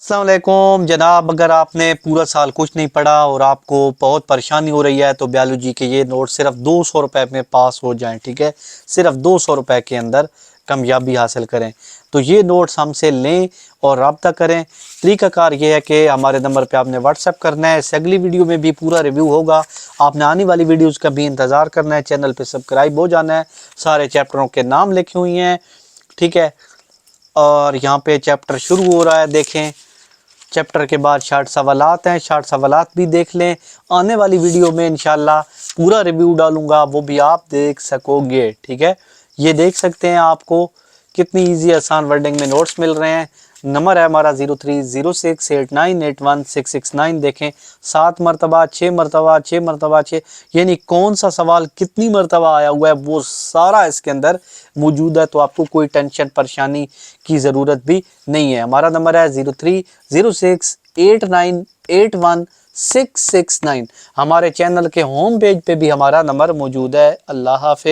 अस्सलाम वालेकुम जनाब, अगर आपने पूरा साल कुछ नहीं पढ़ा और आपको बहुत परेशानी हो रही है तो ब्यालू जी के ये नोट सिर्फ 200 रुपए में पास हो जाएं। ठीक है, सिर्फ 200 रुपए के अंदर कामयाबी हासिल करें। तो ये नोट्स हमसे लें और रब्ता करें। तरीकाकार ये है कि हमारे नंबर पे आपने व्हाट्सएप करना है। इस अगली वीडियो में भी पूरा रिव्यू होगा। आपने आने वाली वीडियोज़ का भी इंतज़ार करना है। चैनल पर सब्सक्राइब हो जाना है। सारे चैप्टरों के नाम लिखे हुए हैं। ठीक है, और यहाँ पे चैप्टर शुरू हो रहा है। देखें, चैप्टर के बाद 60 सवालात हैं, 60 सवालात भी देख लें। आने वाली वीडियो में इंशाल्लाह पूरा रिव्यू डालूंगा, वो भी आप देख सकोगे। ठीक है, ये देख सकते हैं आपको कितनी इजी आसान वर्डिंग में नोट्स मिल रहे हैं। नंबर है हमारा 030689816669। देखें, 7 मरतबा 6 मरतबा 6 मरतबा 6, यानी कौन सा सवाल कितनी मरतबा आया हुआ है वो सारा इसके अंदर मौजूद है। तो आपको कोई टेंशन परेशानी की ज़रूरत भी नहीं है। हमारा नंबर है 030689816669। हमारे चैनल के होम पेज पे भी हमारा नंबर मौजूद है। अल्लाह हाफिज़।